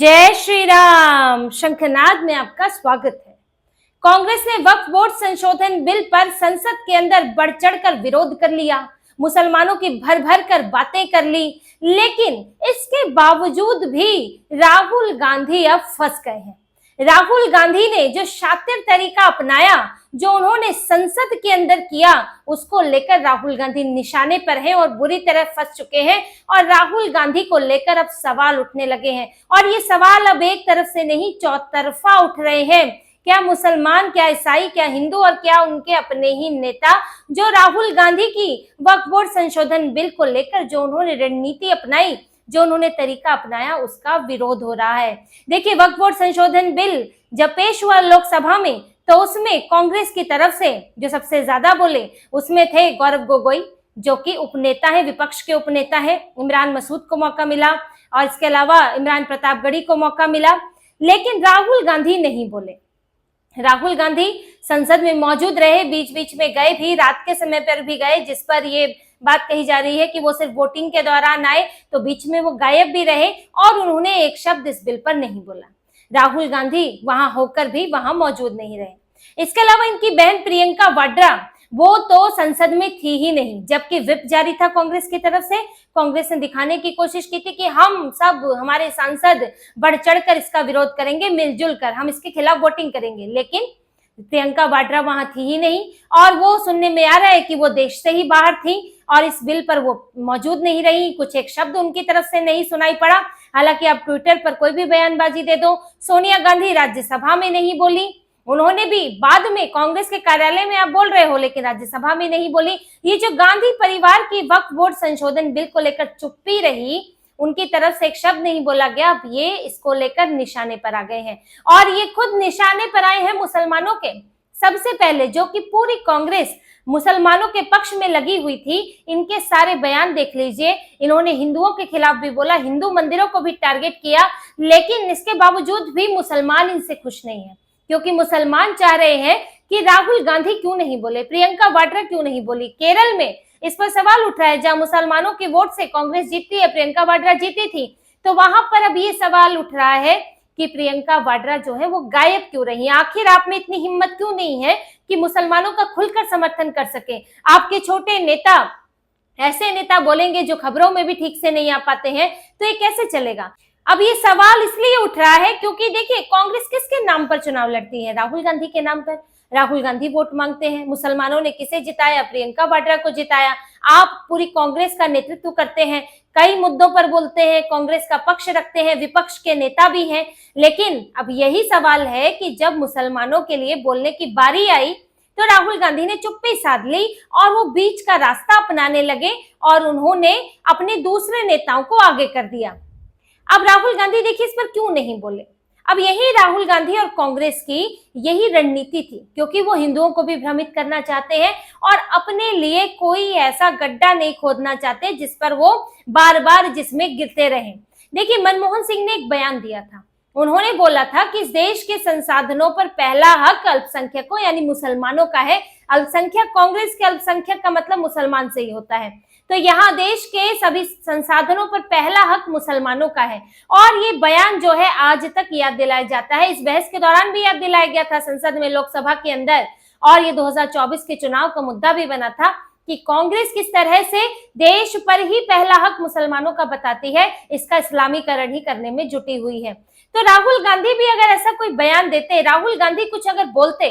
जय श्री राम। शंखनाद में आपका स्वागत है। कांग्रेस ने वक्फ बोर्ड संशोधन बिल पर संसद के अंदर बढ़ चढ़कर विरोध कर लिया, मुसलमानों की भर भर कर बातें कर ली, लेकिन इसके बावजूद भी राहुल गांधी अब फंस गए हैं। राहुल गांधी ने जो शातिर तरीका अपनाया, जो उन्होंने संसद के अंदर किया, उसको लेकर राहुल गांधी निशाने पर हैं और बुरी तरह फंस चुके हैं। और राहुल गांधी को लेकर अब सवाल उठने लगे हैं, और ये सवाल अब एक तरफ से नहीं चौतरफा उठ रहे हैं। क्या मुसलमान, क्या ईसाई, क्या हिंदू और क्या उनके अपने ही नेता, जो राहुल गांधी की वक्फ बोर्ड संशोधन बिल को लेकर जो उन्होंने रणनीति अपनाई, जो उन्होंने तरीका अपनाया, उसका विरोध हो रहा है। देखिए, वक्फ बोर्ड संशोधन बिल जब पेश हुआ लोकसभा में, तो उसमें कांग्रेस की तरफ से जो सबसे ज्यादा बोले उसमें थे गौरव गोगोई, जो कि उपनेता है, विपक्ष के उपनेता है। इमरान मसूद को मौका मिला और इसके अलावा इमरान प्रतापगढ़ी को मौका मिला, लेकिन राहुल गांधी नहीं बोले। राहुल गांधी संसद में मौजूद रहे, बीच बीच में गए भी, रात के समय पर भी गए, जिस पर ये बात कही जा रही है कि वो सिर्फ वोटिंग के दौरान आए, तो बीच में वो गायब भी रहे और उन्होंने एक शब्द इस बिल पर नहीं बोला। राहुल गांधी वहां होकर भी वहां मौजूद नहीं रहे। इसके अलावा इनकी बहन प्रियंका वाड्रा, वो तो संसद में थी ही नहीं, जबकि व्हिप जारी था कांग्रेस की तरफ से। कांग्रेस ने दिखाने की कोशिश की थी कि हम सब, हमारे सांसद बढ़ चढ़कर इसका विरोध करेंगे, मिलजुल कर हम इसके खिलाफ वोटिंग करेंगे, लेकिन प्रियंका वाड्रा वहां थी ही नहीं। और वो सुनने में आ रहा है कि वो देश से ही बाहर थी और इस बिल पर वो मौजूद नहीं रही, कुछ एक शब्द उनकी तरफ से नहीं सुनाई पड़ा। हालांकि आप ट्विटर पर कोई भी बयानबाजी दे दो, सोनिया गांधी राज्यसभा में नहीं बोली, उन्होंने भी बाद में कांग्रेस के कार्यालय में आप बोल रहे हो, लेकिन राज्यसभा में नहीं बोली। ये जो गांधी परिवार की वक्फ बोर्ड संशोधन बिल को लेकर चुप्पी रही, उनकी तरफ से एक शब्द नहीं बोला गया। अब ये इसको लेकर निशाने पर आ गए हैं, और ये खुद निशाने पर आए हैं मुसलमानों के। सबसे पहले जो कि पूरी कांग्रेस मुसलमानों के पक्ष में लगी हुई थी, इनके सारे बयान देख लीजिए। इन्होंने हिंदुओं के खिलाफ भी बोला, हिंदू मंदिरों को भी टारगेट किया, लेकिन इसके बावजूद भी मुसलमान इनसे खुश नहीं है, क्योंकि मुसलमान चाह रहे हैं कि राहुल गांधी क्यों नहीं बोले, प्रियंका वाड्रा क्यों नहीं बोली। केरल में इस पर सवाल उठ रहा है, जहां मुसलमानों के वोट से कांग्रेस जीती है, प्रियंका वाड्रा जीती थी, तो वहां पर अब ये सवाल उठ रहा है कि प्रियंका वाड्रा जो है वो गायब क्यों रही। आखिर आप में इतनी हिम्मत क्यों नहीं है कि मुसलमानों का खुलकर समर्थन कर सके। आपके छोटे नेता, ऐसे नेता बोलेंगे जो खबरों में भी ठीक से नहीं आ पाते हैं, तो ये कैसे चलेगा। अब ये सवाल इसलिए उठ रहा है क्योंकि देखिए, कांग्रेस किसके नाम पर चुनाव लड़ती है? राहुल गांधी के नाम पर। राहुल गांधी वोट मांगते हैं। मुसलमानों ने किसे जिताया? प्रियंका वाड्रा को जिताया। आप पूरी कांग्रेस का नेतृत्व करते हैं, कई मुद्दों पर बोलते हैं, कांग्रेस का पक्ष रखते हैं, विपक्ष के नेता भी हैं, लेकिन अब यही सवाल है कि जब मुसलमानों के लिए बोलने की बारी आई, तो राहुल गांधी ने चुप्पी साध ली और वो बीच का रास्ता अपनाने लगे और उन्होंने अपने दूसरे नेताओं को आगे कर दिया। अब राहुल गांधी देखिए इस पर क्यों नहीं बोले। अब यही राहुल गांधी और कांग्रेस की यही रणनीति थी, क्योंकि वो हिंदुओं को भी भ्रमित करना चाहते हैं और अपने लिए कोई ऐसा गड्ढा नहीं खोदना चाहते जिस पर वो बार बार जिसमें गिरते रहें। देखिए, मनमोहन सिंह ने एक बयान दिया था, उन्होंने बोला था कि इस देश के संसाधनों पर पहला हक अल्पसंख्यकों यानी मुसलमानों का है। अल्पसंख्यक, कांग्रेस के अल्पसंख्यक का मतलब मुसलमान से ही होता है, तो यहाँ देश के सभी संसाधनों पर पहला हक मुसलमानों का है। और ये बयान जो है आज तक याद दिलाया जाता है। इस बहस के दौरान भी याद दिलाया गया था संसद में, लोकसभा के अंदर, और ये 2024 के चुनाव का मुद्दा भी बना था कि कांग्रेस किस तरह से देश पर ही पहला हक मुसलमानों का बताती है, इसका इस्लामीकरण ही करने में जुटी हुई है। तो राहुल गांधी भी अगर ऐसा कोई बयान देते, राहुल गांधी कुछ अगर बोलते,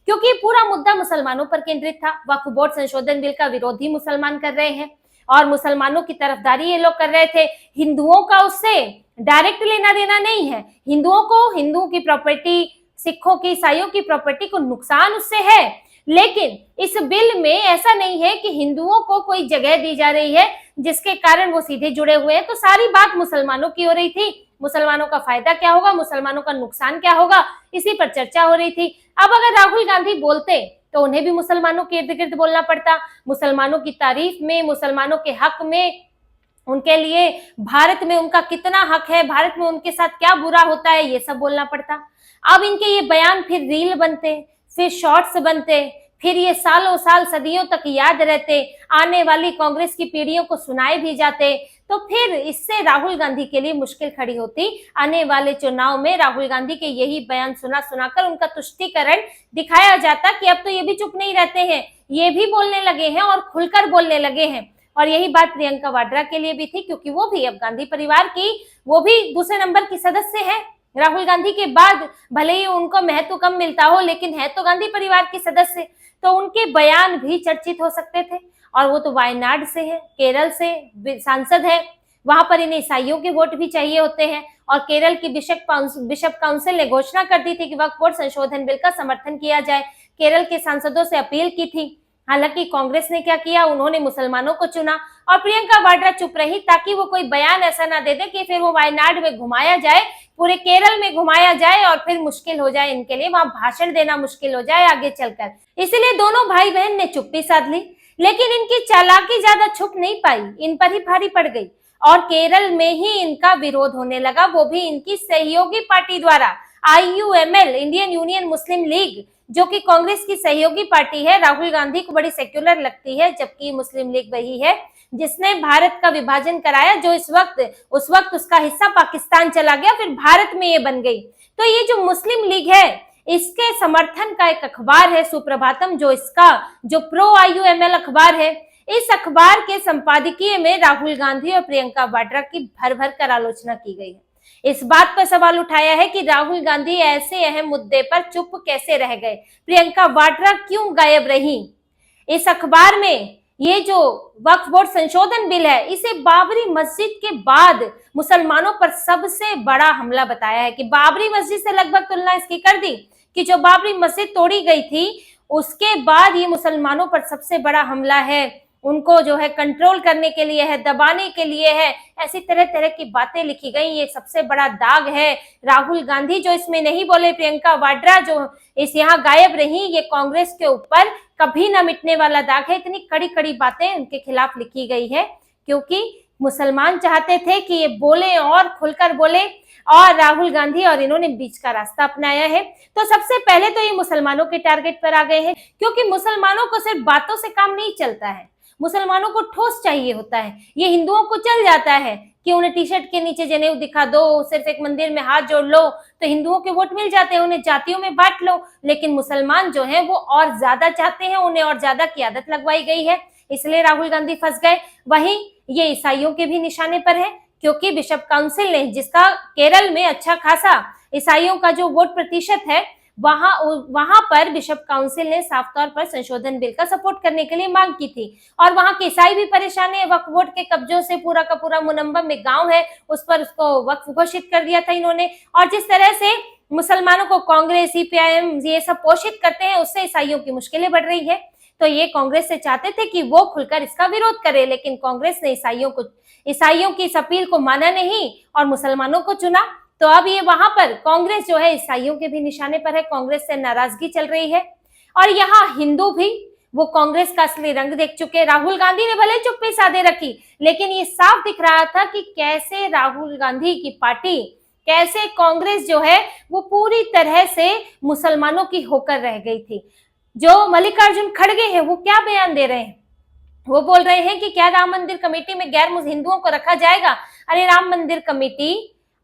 क्योंकि पूरा मुद्दा मुसलमानों पर केंद्रित था। वक्फ बोर्ड संशोधन बिल का विरोध ही मुसलमान कर रहे हैं और मुसलमानों की तरफदारी ये लोग कर रहे थे। हिंदुओं का उससे डायरेक्ट लेना देना नहीं है। हिंदुओं को, हिंदुओं की प्रॉपर्टी, सिखों की, ईसाइयों की प्रॉपर्टी को नुकसान उससे है, लेकिन इस बिल में ऐसा नहीं है कि हिंदुओं को कोई जगह दी जा रही है जिसके कारण वो सीधे जुड़े हुए हैं। तो सारी बात मुसलमानों की हो रही थी। मुसलमानों का फायदा क्या होगा, मुसलमानों का नुकसान क्या होगा, इसी पर चर्चा हो रही थी। अब अगर राहुल गांधी बोलते तो उन्हें भी मुसलमानों के इर्द गिर्द बोलना पड़ता, मुसलमानों की तारीफ में, मुसलमानों के हक में, उनके लिए भारत में उनका कितना हक है, भारत में उनके साथ क्या बुरा होता है, ये सब बोलना पड़ता। अब इनके ये बयान फिर रील बनते, फिर शॉर्ट्स बनते, फिर ये सालों साल सदियों तक याद रहते, आने वाली कांग्रेस की पीढ़ियों को सुनाए भी जाते, तो फिर इससे राहुल गांधी के लिए मुश्किल खड़ी होती। आने वाले चुनाव में राहुल गांधी के यही बयान सुना सुनाकर उनका तुष्टीकरण दिखाया जाता कि अब तो ये भी चुप नहीं रहते हैं, ये भी बोलने लगे हैं और खुलकर बोलने लगे हैं। और यही बात प्रियंका वाड्रा के लिए भी थी, क्योंकि वो भी अब गांधी परिवार की, वो भी दूसरे नंबर की सदस्य है। राहुल गांधी के बाद भले ही उनको महत्व कम मिलता हो, लेकिन है तो गांधी परिवार के सदस्य, तो उनके बयान भी चर्चित हो सकते थे। और वो तो वायनाड से है, केरल से सांसद है, वहां पर इन्हें ईसाइयों के वोट भी चाहिए होते हैं। और केरल की बिशप काउंसिल ने घोषणा कर दी थी कि वक्फ बोर्ड संशोधन बिल का समर्थन किया जाए। केरल के सांसदों से अपील की थी। हालांकि कांग्रेस ने क्या किया, उन्होंने मुसलमानों को चुना और प्रियंका वाड्रा चुप रही, ताकि वो कोई बयान ऐसा ना दे दे कि फिर वो वायनाड में घुमाया जाए, पूरे केरल में घुमाया जाए और फिर मुश्किल हो जाए इनके लिए, वहां भाषण देना मुश्किल हो जाए आगे चलकर। इसलिए दोनों भाई बहन ने चुप्पी साध ली, लेकिन इनकी चालाकी ज्यादा छुप नहीं पाई, इन पर ही भारी पड़ गई और केरल में ही इनका विरोध होने लगा, वो भी इनकी सहयोगी पार्टी द्वारा। IUML, इंडियन यूनियन मुस्लिम लीग, जो कि कांग्रेस की सहयोगी पार्टी है, राहुल गांधी को बड़ी सेक्युलर लगती है, जबकि मुस्लिम लीग वही है जिसने भारत का विभाजन कराया, जो उस वक्त उसका हिस्सा पाकिस्तान चला गया, फिर भारत में ये बन गई। तो ये जो मुस्लिम लीग है, इसके समर्थन का एक अखबार है सुप्रभातम, जो प्रो IUML अखबार है। इस अखबार के संपादकीय में राहुल गांधी और प्रियंका वाड्रा की भर भर कर आलोचना की गई है। इस बात पर सवाल उठाया है कि राहुल गांधी ऐसे अहम मुद्दे पर चुप कैसे रह गए, प्रियंका वाड्रा क्यों गायब रही। इस अखबार में ये जो वक्फ बोर्ड संशोधन बिल है, इसे बाबरी मस्जिद के बाद मुसलमानों पर सबसे बड़ा हमला बताया है कि बाबरी मस्जिद से लगभग तुलना इसकी कर दी कि जो बाबरी मस्जिद तोड़ी गई थी, उसके बाद ये मुसलमानों पर सबसे बड़ा हमला है, उनको जो है कंट्रोल करने के लिए है, दबाने के लिए है, ऐसी तरह तरह की बातें लिखी गई। ये सबसे बड़ा दाग है। राहुल गांधी जो इसमें नहीं बोले, प्रियंका वाड्रा जो इस यहाँ गायब रही, ये कांग्रेस के ऊपर कभी ना मिटने वाला दाग है। इतनी कड़ी कड़ी बातें उनके खिलाफ लिखी गई है, क्योंकि मुसलमान चाहते थे कि ये बोले और खुलकर बोले, और राहुल गांधी और इन्होंने बीच का रास्ता अपनाया है। तो सबसे पहले तो ये मुसलमानों के टारगेट पर आ गए हैं, क्योंकि मुसलमानों को सिर्फ बातों से काम नहीं चलता है, मुसलमानों को ठोस चाहिए होता है। ये हिंदुओं को चल जाता है कि उन्हें टी शर्ट के नीचे जनेऊ दिखा दो, सिर्फ एक मंदिर में हाथ जोड़ लो तो हिंदुओं के वोट मिल जाते हैं, उन्हें जातियों में बांट लो। लेकिन मुसलमान जो हैं वो और ज्यादा चाहते हैं, उन्हें और ज्यादा की आदत लगवाई गई है, इसलिए राहुल गांधी फंस गए। वहीं ये ईसाइयों के भी निशाने पर है, क्योंकि बिशप काउंसिल ने, जिसका केरल में अच्छा खासा ईसाइयों का जो वोट प्रतिशत है, वहां पर बिशप काउंसिल ने साफ तौर पर संशोधन बिल का सपोर्ट करने के लिए मांग की थी। और वहां के ईसाई भी परेशान है, वक्फ बोर्ड के कब्जों से पूरा का पूरा मुनम्बम में गांव है, उस पर उसको वक्फ घोषित कर दिया था इन्होंने। और जिस तरह से मुसलमानों को कांग्रेस, CPIM ये सब पोषित करते हैं, उससे ईसाइयों की मुश्किलें बढ़ रही है। तो ये कांग्रेस से चाहते थे कि वो खुलकर इसका विरोध करे, लेकिन कांग्रेस ने ईसाइयों की इस अपील को माना नहीं और मुसलमानों को चुना। तो अब ये वहां पर कांग्रेस जो है ईसाइयों के भी निशाने पर है, कांग्रेस से नाराजगी चल रही है। और यहाँ हिंदू भी वो कांग्रेस का असली रंग देख चुके। राहुल गांधी ने भले चुप्पी साधे रखी, लेकिन ये साफ दिख रहा था कि कैसे राहुल गांधी की पार्टी, कैसे कांग्रेस जो है वो पूरी तरह से मुसलमानों की होकर रह गई थी। जो मल्लिकार्जुन खड़गे हैं वो क्या बयान दे रहे हैं, वो बोल रहे हैं कि क्या राम मंदिर कमेटी में गैर हिंदुओं को रखा जाएगा। अरे राम मंदिर कमेटी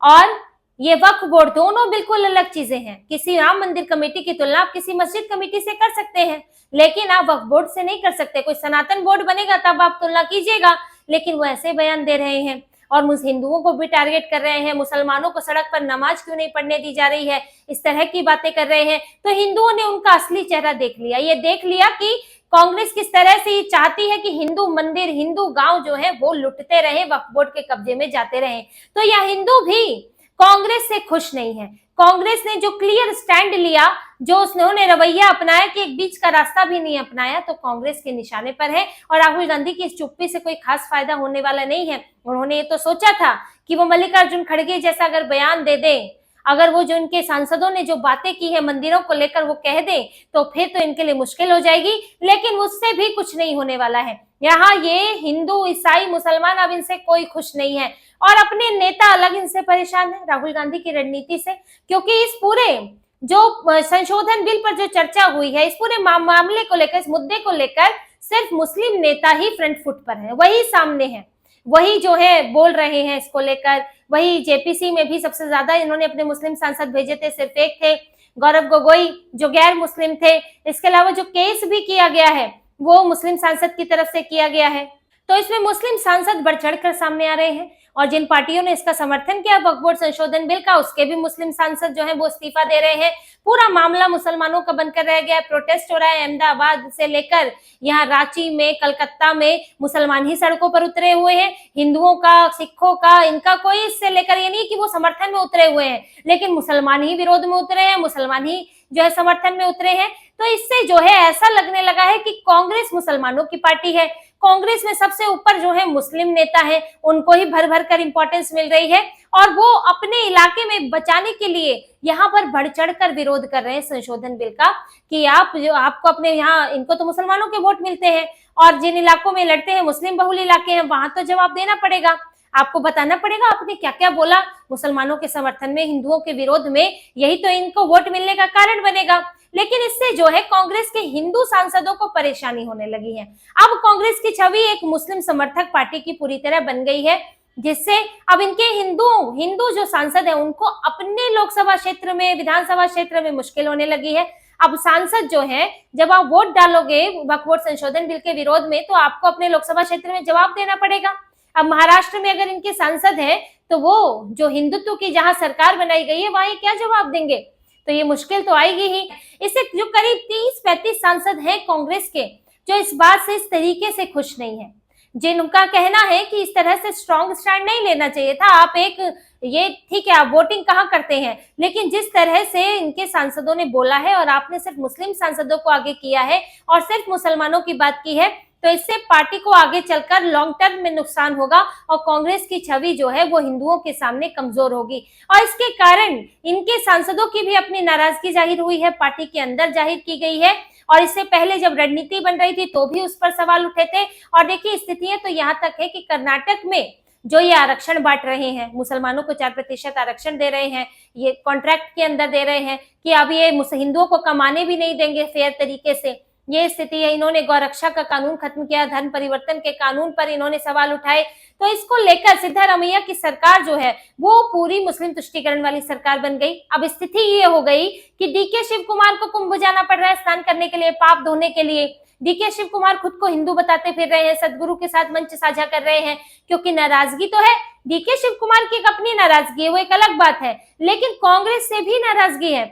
और ये वक्फ बोर्ड दोनों बिल्कुल अलग चीजें हैं। किसी राम मंदिर कमेटी की तुलना आप किसी मस्जिद कमेटी से कर सकते हैं, लेकिन आप वक्फ बोर्ड से नहीं कर सकते। कोई सनातन बोर्ड बनेगा तब आप तुलना कीजिएगा, लेकिन वो ऐसे बयान दे रहे हैं और हिंदुओं को भी टारगेट कर रहे हैं। मुसलमानों को सड़क पर नमाज क्यों नहीं पढ़ने दी जा रही है, इस तरह की बातें कर रहे हैं। तो हिंदुओं ने उनका असली चेहरा देख लिया। ये देख लिया कि कांग्रेस किस तरह से ये चाहती है कि हिंदू मंदिर, हिंदू गांव जो है वो लुटते रहे, वक्फ बोर्ड के कब्जे में जाते रहे। तो यह हिंदू भी कांग्रेस से खुश नहीं है। कांग्रेस ने जो क्लियर स्टैंड लिया, जो उन्होंने रवैया अपनाया कि एक बीच का रास्ता भी नहीं अपनाया, तो कांग्रेस के निशाने पर है। और राहुल गांधी की इस चुप्पी से कोई खास फायदा होने वाला नहीं है। उन्होंने ये तो सोचा था कि वो मल्लिकार्जुन खड़गे जैसा अगर बयान दे दे, अगर वो जो इनके सांसदों ने जो बातें की है मंदिरों को लेकर वो कह दे, तो फिर तो इनके लिए मुश्किल हो जाएगी। लेकिन उससे भी कुछ नहीं होने वाला है। यहाँ ये हिंदू, ईसाई, मुसलमान, अब इनसे कोई खुश नहीं है और अपने नेता अलग इनसे परेशान है, राहुल गांधी की रणनीति से। क्योंकि इस पूरे जो संशोधन बिल पर जो चर्चा हुई है, इस पूरे मामले को लेकर, इस मुद्दे को लेकर सिर्फ मुस्लिम नेता ही फ्रंट फुट पर हैं, वही सामने हैं, वही जो है बोल रहे हैं इसको लेकर। वही जेपीसी में भी सबसे ज्यादा इन्होंने अपने मुस्लिम सांसद भेजे थे, सिर्फ एक थे गौरव गोगोई जो गैर मुस्लिम थे। इसके अलावा जो केस भी किया गया है वो मुस्लिम सांसद की तरफ से किया गया है। तो इसमें मुस्लिम सांसद बढ़ चढ़कर सामने आ रहे हैं और जिन पार्टियों ने इसका समर्थन किया वक्फ बोर्ड संशोधन बिल का, उसके भी मुस्लिम सांसद जो है वो इस्तीफा दे रहे हैं। पूरा मामला मुसलमानों का बनकर रह गया। प्रोटेस्ट हो रहा है अहमदाबाद से लेकर यहाँ रांची में, कलकत्ता में मुसलमान ही सड़कों पर उतरे हुए हैं। हिंदुओं का, सिखों का, इनका कोई इससे लेकर ये नहीं कि वो समर्थन में उतरे हुए हैं, लेकिन मुसलमान ही विरोध में उतरे हैं, मुसलमान ही जो है समर्थन में उतरे हैं। तो इससे जो है ऐसा लगने लगा है कि कांग्रेस मुसलमानों की पार्टी है, कांग्रेस में सबसे ऊपर जो है मुस्लिम नेता है, उनको ही भर भर कर इंपॉर्टेंस मिल रही है और वो अपने इलाके में बचाने के लिए यहाँ पर बढ़ चढ़ कर विरोध कर रहे हैं संशोधन बिल का कि आपको अपने यहाँ, इनको तो मुसलमानों के वोट मिलते हैं और जिन इलाकों में लड़ते हैं मुस्लिम बहुल इलाके हैं, वहां तो जवाब देना पड़ेगा, आपको बताना पड़ेगा आपने क्या क्या बोला मुसलमानों के समर्थन में, हिंदुओं के विरोध में, यही तो इनको वोट मिलने का कारण बनेगा। लेकिन इससे जो है कांग्रेस के हिंदू सांसदों को परेशानी होने लगी है। अब कांग्रेस की छवि एक मुस्लिम समर्थक पार्टी की पूरी तरह बन गई है, जिससे अब इनके हिंदू जो सांसद है उनको अपने लोकसभा क्षेत्र में, विधानसभा क्षेत्र में मुश्किल होने लगी है। अब सांसद जो है, जब आप वोट डालोगे वक्फ बोर्ड संशोधन बिल के विरोध में, तो आपको अपने लोकसभा क्षेत्र में जवाब देना पड़ेगा। अब महाराष्ट्र में अगर इनके सांसद हैं तो वो जो हिंदुत्व की जहां सरकार बनाई गई है वहां क्या जवाब देंगे, तो ये मुश्किल तो आएगी ही। इससे जो करीब 30-35 सांसद हैं कांग्रेस के, जो इस बात से, इस तरीके से खुश नहीं है, जिनका कहना है कि इस तरह से स्ट्रॉन्ग स्टैंड नहीं लेना चाहिए था। आप ये ठीक है, आप वोटिंग कहाँ करते हैं, लेकिन जिस तरह से इनके सांसदों ने बोला है और आपने सिर्फ मुस्लिम सांसदों को आगे किया है और सिर्फ मुसलमानों की बात की है, तो इससे पार्टी को आगे चलकर लॉन्ग टर्म में नुकसान होगा और कांग्रेस की छवि जो है वो हिंदुओं के सामने कमजोर होगी। और इसके कारण इनके सांसदों की भी अपनी नाराजगी जाहिर हुई है, पार्टी के अंदर जाहिर की गई है। और इससे पहले जब रणनीति बन रही थी तो भी उस पर सवाल उठे थे। और देखिए स्थितियां तो यहाँ तक है कि कर्नाटक में जो ये आरक्षण बांट रहे हैं, मुसलमानों को 4% आरक्षण दे रहे हैं, ये कॉन्ट्रैक्ट के अंदर दे रहे हैं कि अब ये हिंदुओं को कमाने भी नहीं देंगे फेयर तरीके से, ये स्थिति है। इन्होंने गौरक्षा का कानून खत्म किया, धर्म परिवर्तन के कानून पर इन्होंने सवाल उठाए। तो इसको लेकर सिद्धारमैया की सरकार जो है वो पूरी मुस्लिम तुष्टीकरण वाली सरकार बन गई। अब स्थिति ये हो गई कि डीके शिव कुमार को कुंभ जाना पड़ रहा है स्नान करने के लिए, पाप धोने के लिए। डीके शिव कुमार खुद को हिंदू बताते फिर रहे हैं, सदगुरु के साथ मंच साझा कर रहे हैं, क्योंकि नाराजगी तो है। डीके शिव कुमार की एक अपनी नाराजगी है, वो एक अलग बात है, लेकिन कांग्रेस से भी नाराजगी है।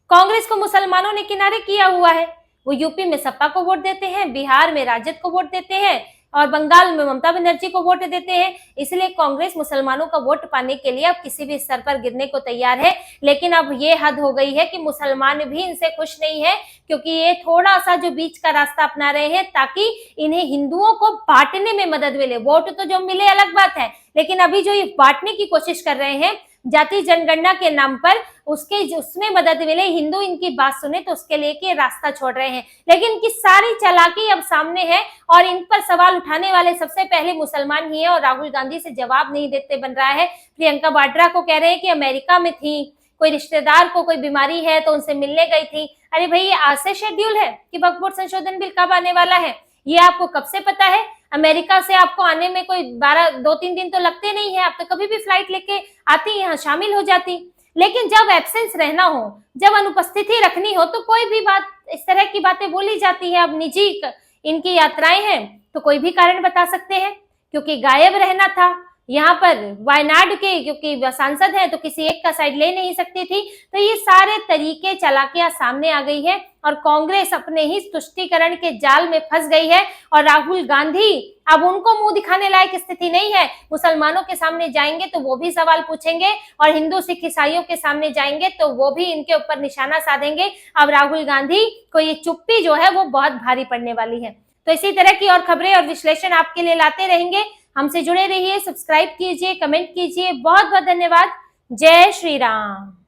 कांग्रेस को मुसलमानों ने किनारे किया हुआ है। वो यूपी में सपा को वोट देते हैं, बिहार में राजद को वोट देते हैं और बंगाल में ममता बनर्जी को वोट देते हैं। इसलिए कांग्रेस मुसलमानों का वोट पाने के लिए अब किसी भी स्तर पर गिरने को तैयार है। लेकिन अब ये हद हो गई है कि मुसलमान भी इनसे खुश नहीं है, क्योंकि ये थोड़ा सा जो बीच का रास्ता अपना रहे हैं ताकि इन्हें हिंदुओं को बांटने में मदद मिले। वोट तो जो मिले अलग बात है, लेकिन अभी जो ये बांटने की कोशिश कर रहे हैं जाति जनगणना के नाम पर, उसमें मदद मिले, हिंदू इनकी बात सुने, तो उसके लिए कि रास्ता छोड़ रहे हैं। लेकिन इनकी सारी चालाकी अब सामने है और इन पर सवाल उठाने वाले सबसे पहले मुसलमान ही है और राहुल गांधी से जवाब नहीं देते बन रहा है। प्रियंका वाड्रा को कह रहे हैं कि अमेरिका में थी, कोई रिश्तेदार को कोई बीमारी है तो उनसे मिलने गई थी। अरे भाई, ये आज से शेड्यूल है कि वक्फ बोर्ड संशोधन बिल कब आने वाला है, ये आपको कब से पता है? अमेरिका से आपको आने में कोई 2-3 दिन तो लगते नहीं है, आप तो कभी भी फ्लाइट लेके आती, यहाँ शामिल हो जाती। लेकिन जब एब्सेंस रहना हो, जब अनुपस्थिति रखनी हो, तो कोई भी बात, इस तरह की बातें बोली जाती है। अब निजी इनकी यात्राएं हैं तो कोई भी कारण बता सकते हैं, क्योंकि गायब रहना था यहाँ पर वायनाड के, क्योंकि सांसद है तो किसी एक का साइड ले नहीं सकती थी। तो ये सारे तरीके चालाकियां सामने आ गई है और कांग्रेस अपने ही तुष्टीकरण के जाल में फंस गई है और राहुल गांधी अब उनको मुंह दिखाने लायक स्थिति नहीं है। मुसलमानों के सामने जाएंगे तो वो भी सवाल पूछेंगे और हिंदू सिख ईसाइयों के सामने जाएंगे तो वो भी इनके ऊपर निशाना साधेंगे। अब राहुल गांधी को ये चुप्पी जो है वो बहुत भारी पड़ने वाली है। तो इसी तरह की और खबरें और विश्लेषण आपके लिए लाते रहेंगे। हमसे जुड़े रहिए, सब्सक्राइब कीजिए, कमेंट कीजिए। बहुत बहुत धन्यवाद। जय श्री राम।